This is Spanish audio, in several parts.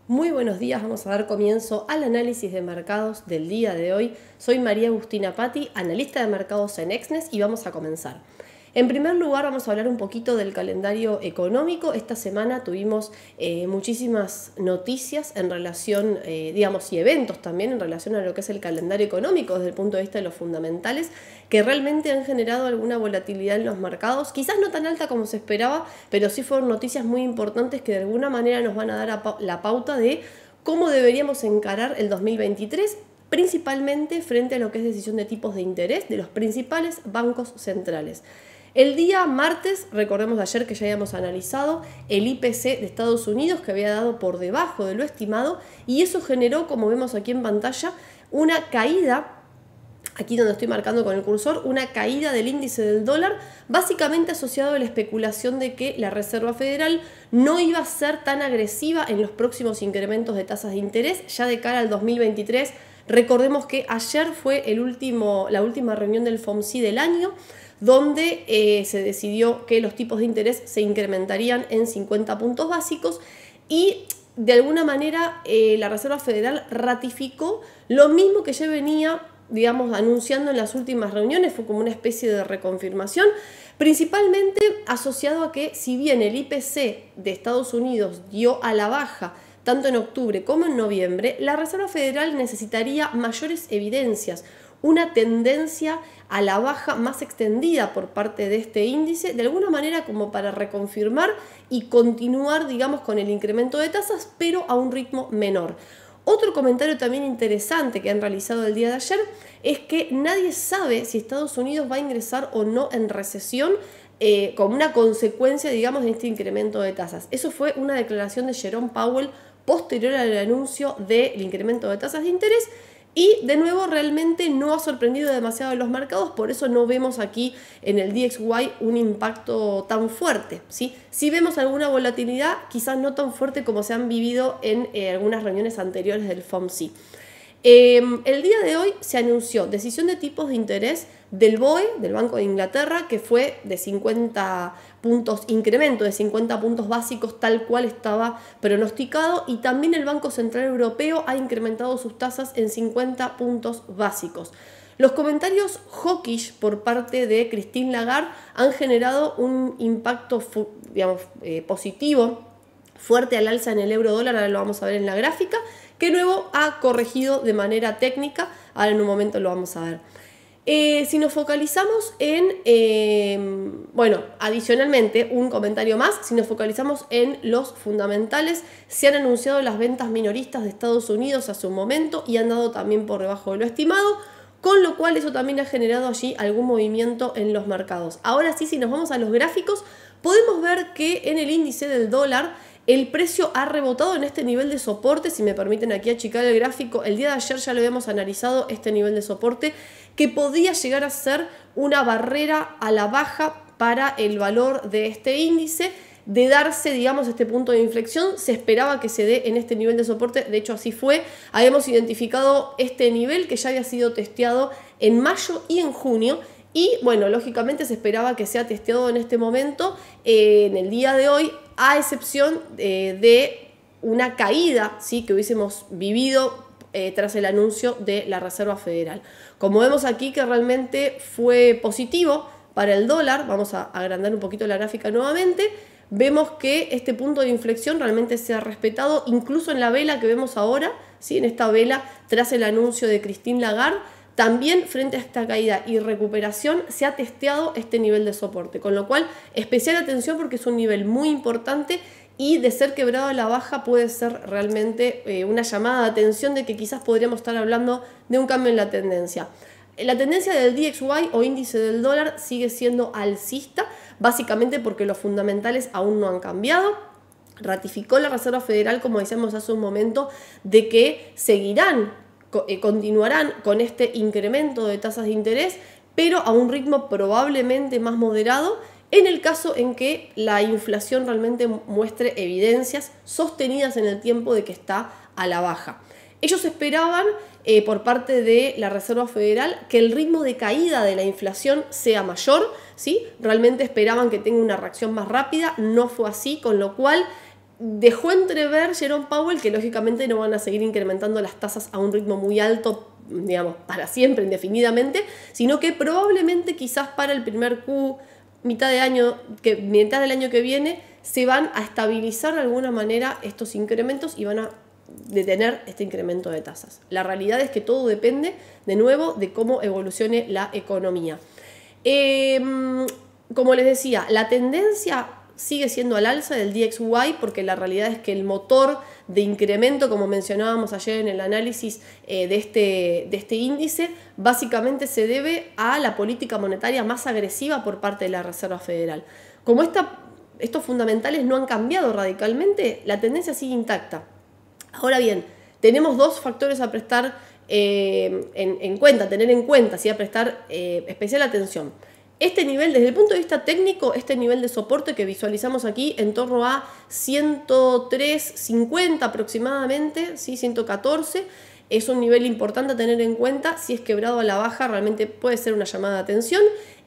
Muy buenos días, vamos a dar comienzo al análisis de mercados del día de hoy. Soy María Agustina Patti, analista de mercados en Exnes y vamos a comenzar. En primer lugar vamos a hablar un poquito del calendario económico. Esta semana tuvimos muchísimas noticias en relación, y eventos también en relación a lo que es el calendario económico desde el punto de vista de los fundamentales, que realmente han generado alguna volatilidad en los mercados, quizás no tan alta como se esperaba, pero sí fueron noticias muy importantes que de alguna manera nos van a dar la pauta de cómo deberíamos encarar el 2023, principalmente frente a lo que es decisión de tipos de interés de los principales bancos centrales. El día martes, recordemos de ayer que ya habíamos analizado el IPC de Estados Unidos, que había dado por debajo de lo estimado, y eso generó, como vemos aquí en pantalla, una caída, aquí donde estoy marcando con el cursor, una caída del índice del dólar, básicamente asociado a la especulación de que la Reserva Federal no iba a ser tan agresiva en los próximos incrementos de tasas de interés ya de cara al 2023. Recordemos que ayer fue la última reunión del FOMC del año, donde se decidió que los tipos de interés se incrementarían en 50 puntos básicos y de alguna manera la Reserva Federal ratificó lo mismo que ya venía, anunciando en las últimas reuniones. Fue como una especie de reconfirmación, principalmente asociado a que si bien el IPC de Estados Unidos dio a la baja tanto en octubre como en noviembre, la Reserva Federal necesitaría mayores evidencias, una tendencia a la baja más extendida por parte de este índice, de alguna manera como para reconfirmar y continuar, con el incremento de tasas, pero a un ritmo menor. Otro comentario también interesante que han realizado el día de ayer es que nadie sabe si Estados Unidos va a ingresar o no en recesión como una consecuencia, de este incremento de tasas. Eso fue una declaración de Jerome Powell posterior al anuncio del incremento de tasas de interés. Y de nuevo realmente no ha sorprendido demasiado a los mercados, por eso no vemos aquí en el DXY un impacto tan fuerte, ¿sí? Sí vemos alguna volatilidad, quizás no tan fuerte como se han vivido en algunas reuniones anteriores del FOMC. El día de hoy se anunció decisión de tipos de interés del BOE, del Banco de Inglaterra, que fue de 50 puntos, incremento de 50 puntos básicos tal cual estaba pronosticado, y también el Banco Central Europeo ha incrementado sus tasas en 50 puntos básicos. Los comentarios hawkish por parte de Christine Lagarde han generado un impacto positivo, fuerte al alza en el euro dólar, ahora lo vamos a ver en la gráfica, que luego ha corregido de manera técnica, ahora en un momento lo vamos a ver. Si nos focalizamos adicionalmente, un comentario más, si nos focalizamos en los fundamentales, se han anunciado las ventas minoristas de Estados Unidos a su momento y han dado también por debajo de lo estimado, con lo cual eso también ha generado allí algún movimiento en los mercados. Ahora sí, si nos vamos a los gráficos, podemos ver que en el índice del dólar el precio ha rebotado en este nivel de soporte. Si me permiten aquí achicar el gráfico, el día de ayer ya lo habíamos analizado, este nivel de soporte, que podía llegar a ser una barrera a la baja para el valor de este índice. De darse, este punto de inflexión, se esperaba que se dé en este nivel de soporte. De hecho, así fue. Habíamos identificado este nivel que ya había sido testeado en mayo y en junio. Y bueno, lógicamente se esperaba que sea testeado en este momento, en el día de hoy, a excepción de una caída, ¿sí?, que hubiésemos vivido tras el anuncio de la Reserva Federal. Como vemos aquí que realmente fue positivo para el dólar, vamos a agrandar un poquito la gráfica nuevamente, vemos que este punto de inflexión realmente se ha respetado, incluso en la vela que vemos ahora, ¿sí?, en esta vela tras el anuncio de Christine Lagarde. También frente a esta caída y recuperación se ha testeado este nivel de soporte, con lo cual especial atención porque es un nivel muy importante y de ser quebrado a la baja puede ser realmente una llamada de atención de que quizás podríamos estar hablando de un cambio en la tendencia. La tendencia del DXY o índice del dólar sigue siendo alcista, básicamente porque los fundamentales aún no han cambiado. Ratificó la Reserva Federal, como decíamos hace un momento, de que continuarán con este incremento de tasas de interés, pero a un ritmo probablemente más moderado, en el caso en que la inflación realmente muestre evidencias sostenidas en el tiempo de que está a la baja. Ellos esperaban, por parte de la Reserva Federal, que el ritmo de caída de la inflación sea mayor, ¿sí? Realmente esperaban que tenga una reacción más rápida, no fue así, con lo cual dejó entrever Jerome Powell que lógicamente no van a seguir incrementando las tasas a un ritmo muy alto, digamos, para siempre, indefinidamente, sino que probablemente quizás para el primer mitad del año que viene se van a estabilizar de alguna manera estos incrementos y van a detener este incremento de tasas. La realidad es que todo depende, de nuevo, de cómo evolucione la economía. Como les decía, la tendencia sigue siendo al alza del DXY porque la realidad es que el motor de incremento, como mencionábamos ayer en el análisis de este índice, básicamente se debe a la política monetaria más agresiva por parte de la Reserva Federal. Como estos fundamentales no han cambiado radicalmente, la tendencia sigue intacta. Ahora bien, tenemos dos factores a prestar tener en cuenta, ¿sí? A prestar especial atención. Este nivel, desde el punto de vista técnico, este nivel de soporte que visualizamos aquí en torno a 103.50 aproximadamente, ¿sí? 114, es un nivel importante a tener en cuenta. Si es quebrado a la baja, realmente puede ser una llamada de atención.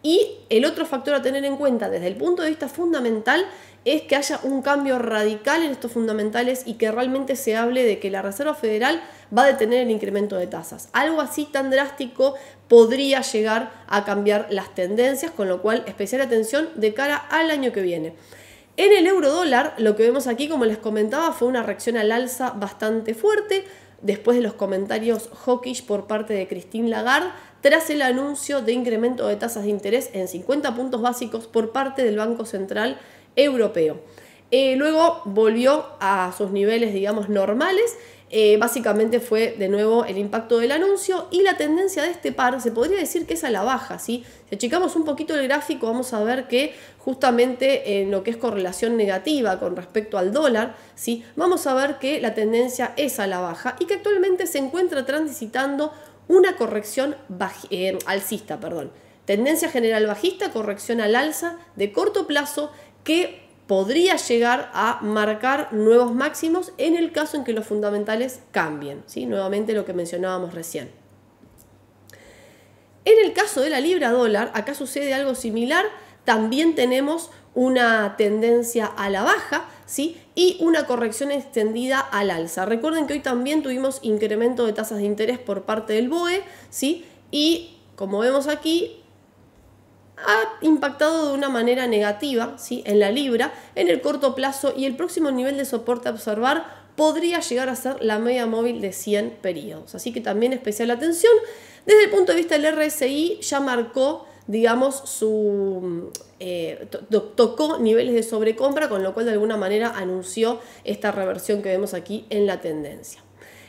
Y el otro factor a tener en cuenta desde el punto de vista fundamental es que haya un cambio radical en estos fundamentales y que realmente se hable de que la Reserva Federal va a detener el incremento de tasas. Algo así tan drástico podría llegar a cambiar las tendencias, con lo cual especial atención de cara al año que viene. En el euro dólar, lo que vemos aquí, como les comentaba, fue una reacción al alza bastante fuerte después de los comentarios hawkish por parte de Christine Lagarde, tras el anuncio de incremento de tasas de interés en 50 puntos básicos por parte del Banco Central Europeo. Luego volvió a sus niveles, digamos, normales. Básicamente fue de nuevo el impacto del anuncio y la tendencia de este par se podría decir que es a la baja, ¿sí? Si achicamos un poquito el gráfico vamos a ver que justamente en lo que es correlación negativa con respecto al dólar, ¿sí? Vamos a ver que la tendencia es a la baja y que actualmente se encuentra transitando una corrección alcista, tendencia general bajista, corrección al alza de corto plazo que podría llegar a marcar nuevos máximos en el caso en que los fundamentales cambien, ¿sí? Nuevamente lo que mencionábamos recién. En el caso de la libra dólar, acá sucede algo similar, también tenemos una tendencia a la baja, ¿sí? Y una corrección extendida al alza. Recuerden que hoy también tuvimos incremento de tasas de interés por parte del BOE, ¿sí? Y como vemos aquí, ha impactado de una manera negativa, ¿sí? En la libra en el corto plazo y el próximo nivel de soporte a observar podría llegar a ser la media móvil de 100 periodos. Así que también especial atención. Desde el punto de vista del RSI ya marcó, digamos, tocó niveles de sobrecompra, con lo cual de alguna manera anunció esta reversión que vemos aquí en la tendencia.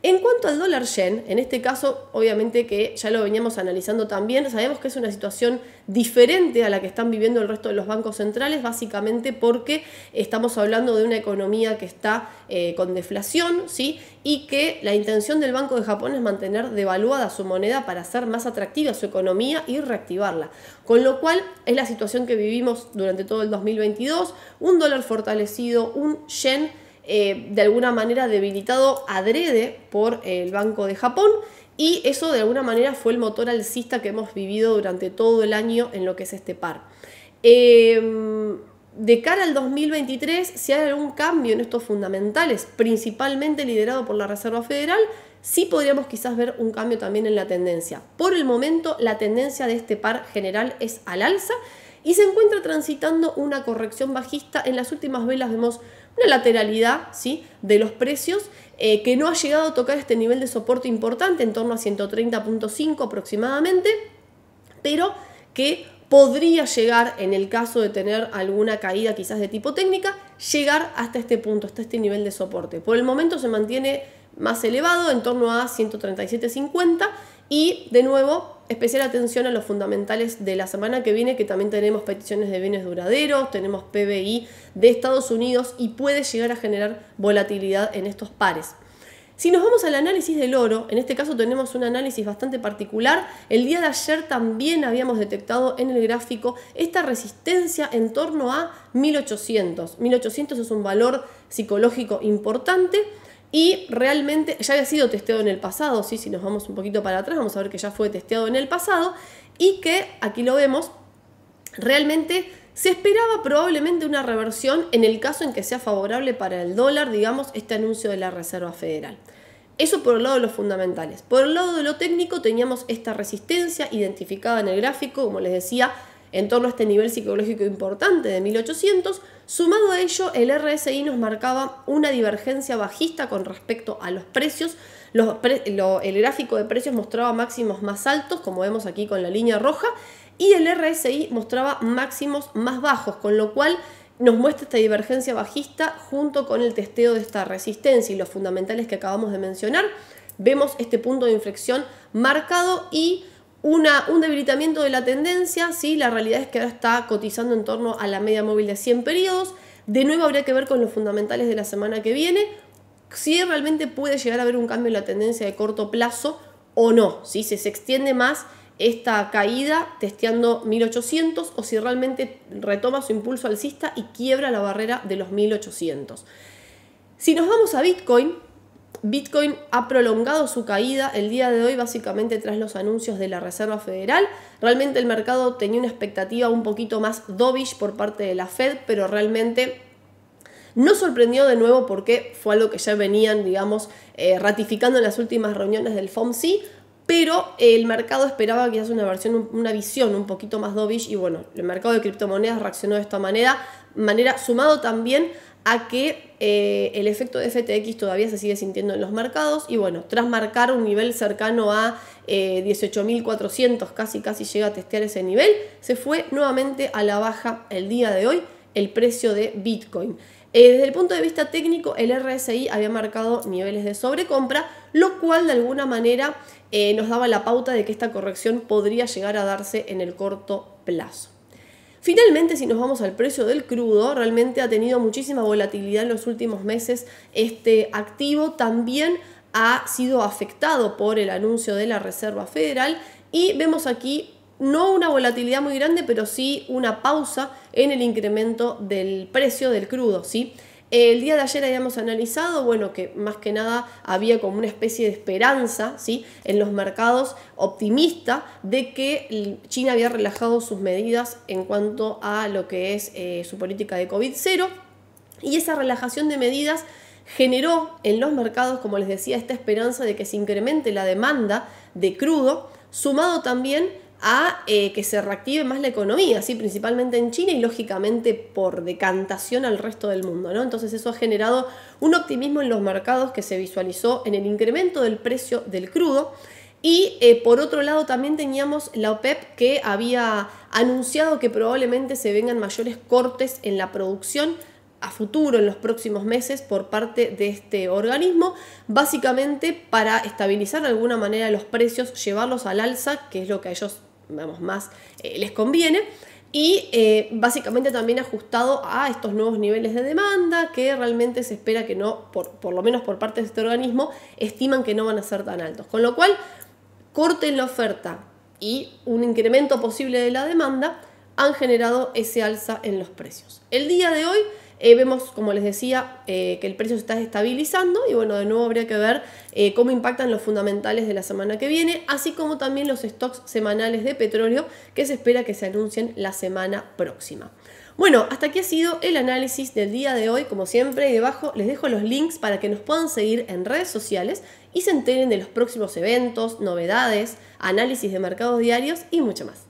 En cuanto al dólar yen, en este caso, obviamente que ya lo veníamos analizando también, sabemos que es una situación diferente a la que están viviendo el resto de los bancos centrales, básicamente porque estamos hablando de una economía que está con deflación, ¿sí? Y que la intención del Banco de Japón es mantener devaluada su moneda para hacer más atractiva su economía y reactivarla. Con lo cual es la situación que vivimos durante todo el 2022, un dólar fortalecido, un yen de alguna manera debilitado adrede por el Banco de Japón, y eso de alguna manera fue el motor alcista que hemos vivido durante todo el año en lo que es este par. De cara al 2023, si hay algún cambio en estos fundamentales, principalmente liderado por la Reserva Federal, sí podríamos quizás ver un cambio también en la tendencia. Por el momento, la tendencia de este par general es al alza y se encuentra transitando una corrección bajista. En las últimas velas vemos una lateralidad, ¿sí?, de los precios que no ha llegado a tocar este nivel de soporte importante, en torno a 130.5 aproximadamente, pero que podría llegar, en el caso de tener alguna caída quizás de tipo técnica, llegar hasta este punto, hasta este nivel de soporte. Por el momento se mantiene más elevado, en torno a 137.50, y de nuevo especial atención a los fundamentales de la semana que viene, que también tenemos peticiones de bienes duraderos, tenemos PBI de Estados Unidos y puede llegar a generar volatilidad en estos pares. Si nos vamos al análisis del oro, en este caso tenemos un análisis bastante particular. El día de ayer también habíamos detectado en el gráfico esta resistencia en torno a 1800. 1800 es un valor psicológico importante y realmente ya había sido testeado en el pasado, ¿sí? Si nos vamos un poquito para atrás, vamos a ver que ya fue testeado en el pasado y que, aquí lo vemos, realmente Se esperaba probablemente una reversión en el caso en que sea favorable para el dólar, digamos, este anuncio de la Reserva Federal. Eso por el lado de los fundamentales. Por el lado de lo técnico teníamos esta resistencia identificada en el gráfico, como les decía, en torno a este nivel psicológico importante de 1800. Sumado a ello, el RSI nos marcaba una divergencia bajista con respecto a los precios. El gráfico de precios mostraba máximos más altos, como vemos aquí con la línea roja, y el RSI mostraba máximos más bajos, con lo cual nos muestra esta divergencia bajista junto con el testeo de esta resistencia y los fundamentales que acabamos de mencionar. Vemos este punto de inflexión marcado y un debilitamiento de la tendencia. ¿Sí? La realidad es que ahora está cotizando en torno a la media móvil de 100 periodos. De nuevo habría que ver con los fundamentales de la semana que viene si realmente puede llegar a haber un cambio en la tendencia de corto plazo o no. ¿Sí? Si se extiende más esta caída testeando 1800 o si realmente retoma su impulso alcista y quiebra la barrera de los 1800. Si nos vamos a Bitcoin ha prolongado su caída el día de hoy básicamente tras los anuncios de la Reserva Federal. Realmente el mercado tenía una expectativa un poquito más dovish por parte de la Fed, pero realmente no sorprendió de nuevo porque fue algo que ya venían, digamos, ratificando en las últimas reuniones del FOMC. Pero el mercado esperaba quizás una visión un poquito más dovish y bueno, el mercado de criptomonedas reaccionó de esta manera sumado también a que el efecto de FTX todavía se sigue sintiendo en los mercados y bueno, tras marcar un nivel cercano a 18.400, casi llega a testear ese nivel, se fue nuevamente a la baja el día de hoy el precio de Bitcoin. Desde el punto de vista técnico, el RSI había marcado niveles de sobrecompra, lo cual de alguna manera nos daba la pauta de que esta corrección podría llegar a darse en el corto plazo. Finalmente, si nos vamos al precio del crudo, realmente ha tenido muchísima volatilidad en los últimos meses. Este activo también ha sido afectado por el anuncio de la Reserva Federal y vemos aquí no una volatilidad muy grande, pero sí una pausa en el incremento del precio del crudo, ¿sí? El día de ayer habíamos analizado, bueno, que más que nada había como una especie de esperanza, ¿sí?, en los mercados optimista de que China había relajado sus medidas en cuanto a lo que es su política de COVID-0 y esa relajación de medidas generó en los mercados, como les decía, esta esperanza de que se incremente la demanda de crudo, sumado también a que se reactive más la economía, ¿sí?, principalmente en China y lógicamente por decantación al resto del mundo, ¿no? Entonces eso ha generado un optimismo en los mercados que se visualizó en el incremento del precio del crudo y por otro lado también teníamos la OPEP que había anunciado que probablemente se vengan mayores cortes en la producción a futuro en los próximos meses por parte de este organismo, básicamente para estabilizar de alguna manera los precios, llevarlos al alza, que es lo que a ellos más les conviene, y básicamente también ajustado a estos nuevos niveles de demanda que realmente se espera que no, por lo menos por parte de este organismo, estiman que no van a ser tan altos. Con lo cual, corte en la oferta y un incremento posible de la demanda han generado ese alza en los precios. El día de hoy vemos, como les decía, que el precio se está estabilizando y bueno, de nuevo habría que ver cómo impactan los fundamentales de la semana que viene, así como también los stocks semanales de petróleo que se espera que se anuncien la semana próxima. Bueno, hasta aquí ha sido el análisis del día de hoy. Como siempre, ahí debajo les dejo los links para que nos puedan seguir en redes sociales y se enteren de los próximos eventos, novedades, análisis de mercados diarios y mucho más.